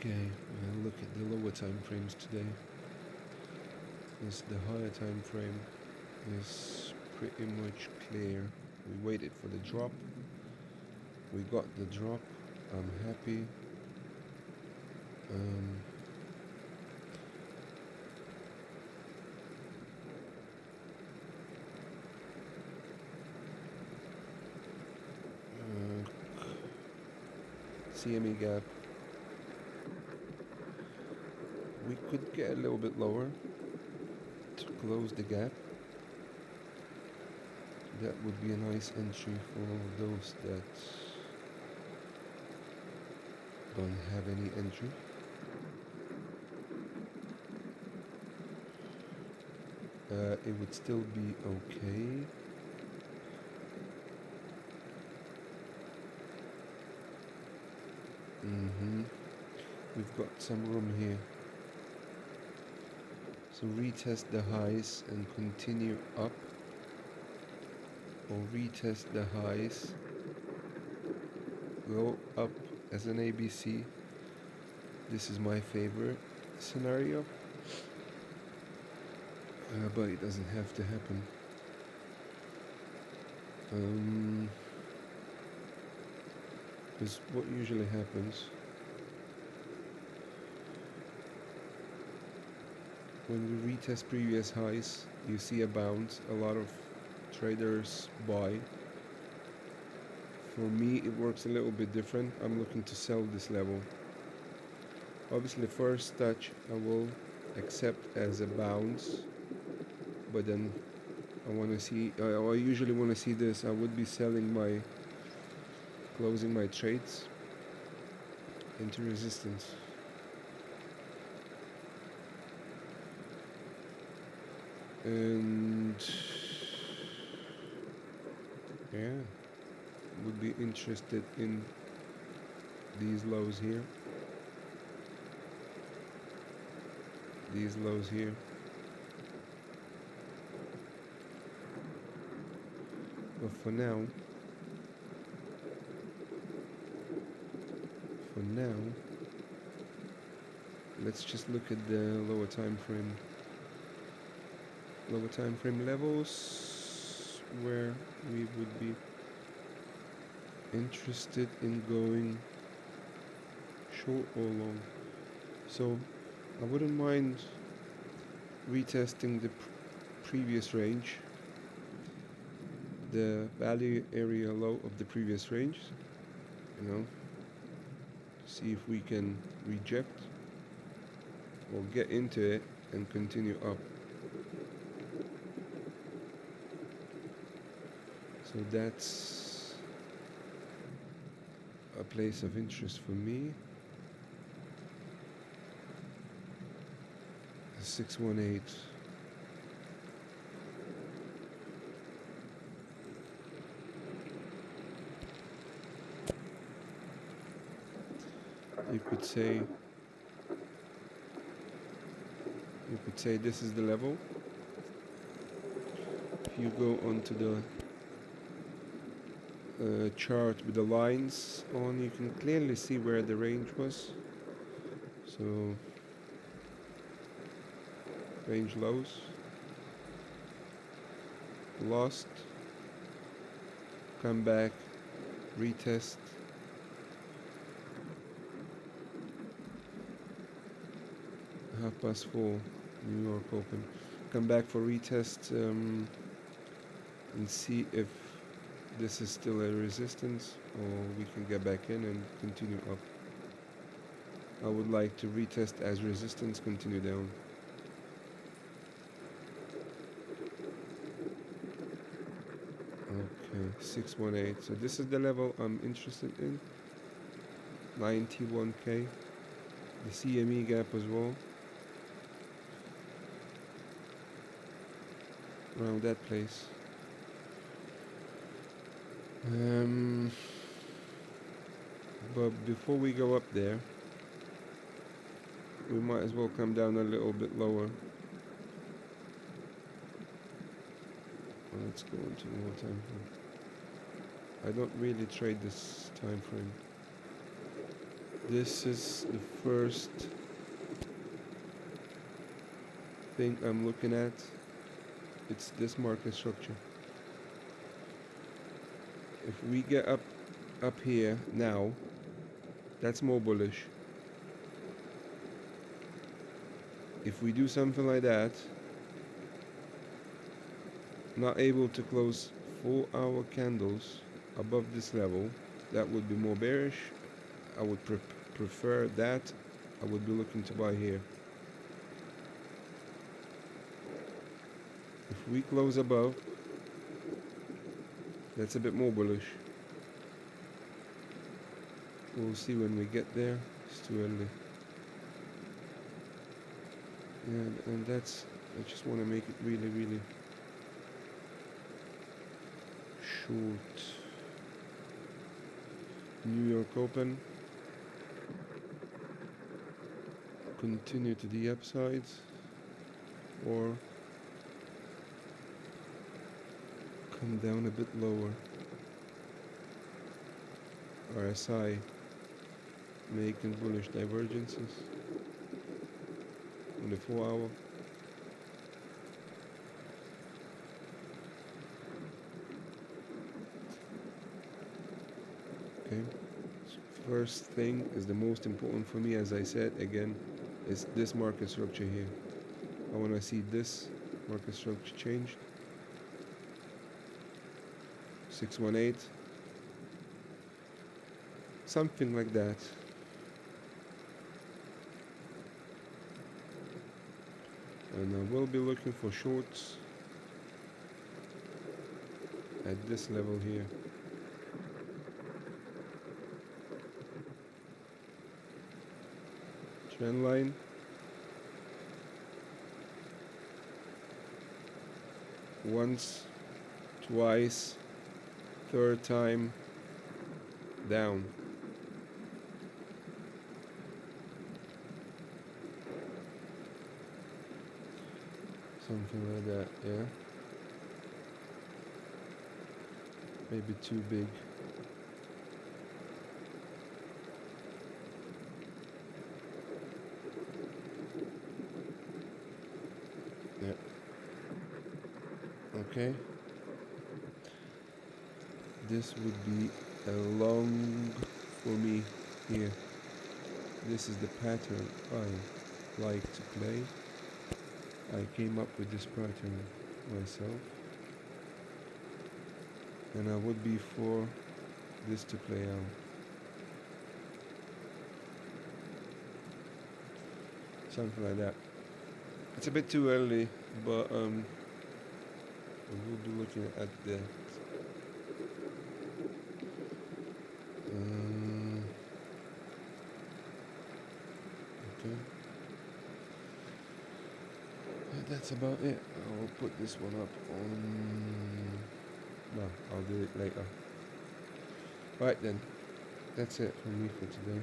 Okay, I'll look at the lower time frames today. As the higher time frame is pretty much clear. We waited for the drop. We got the drop. I'm happy. CME gap. We could get a little bit lower to close the gap. That would be a nice entry for those that don't have any entry. It would still be okay. We've got some room here. So retest the highs and continue up, or retest the highs, go up as an ABC. This is my favorite scenario, but it doesn't have to happen. Because what usually happens when we retest previous highs, you see a bounce. A lot of traders buy. For me, it works a little bit different. I'm looking to sell this level. Obviously, first touch I will accept as a bounce, but then I want to see, I usually want to see this. I would be closing my trades into resistance. And yeah, would be interested in these lows here. These lows here. But for now, let's just look at the lower time frame. Lower time frame levels where we would be interested in going short or long. So I wouldn't mind retesting the previous range, the value area low of the previous range, see if we can reject or get into it and continue up. So that's a place of interest for me. 618. You could say this is the level. If you go onto the chart with the lines on, you can clearly see where the range was. So range lows, lost, come back, retest, (4:30 New York open, come back for retest, and see if this is still a resistance or we can get back in and continue up. I would like to retest as resistance, continue down. Okay, 618. So this is the level I'm interested in. 91k. The CME gap as well. Around that place. But before we go up there, we might as well come down a little bit lower. Let's go into more time frame. I don't really trade this time frame. This is the first thing I'm looking at. It's this market structure. If we get up here now, that's more bullish. If we do something like that, not able to close 4-hour candles above this level, that would be more bearish. I would prefer that. I would be looking to buy here. If we close above, that's a bit more bullish. We'll see when we get there. It's too early. And that's, I just want to make it really, really short. New York open. Continue to the upside, or come down a bit lower. RSI making bullish divergences on the 4-hour. Okay, so first thing is the most important for me, as I said again, is this market structure here. I want to see this market structure changed. 618, something like that. And I will be looking for shorts at this level here. Trend line. Once, twice, third time down. Something like that, yeah. Maybe too big. Yeah. Okay. This would be a long for me here. This is the pattern I like to play. I came up with this pattern myself, and I would be for this to play out. Something like that. It's a bit too early, but we will be looking at that. Okay. That's about it. I'll put this one up on... No, I'll do it later. Right then. That's it from me for today.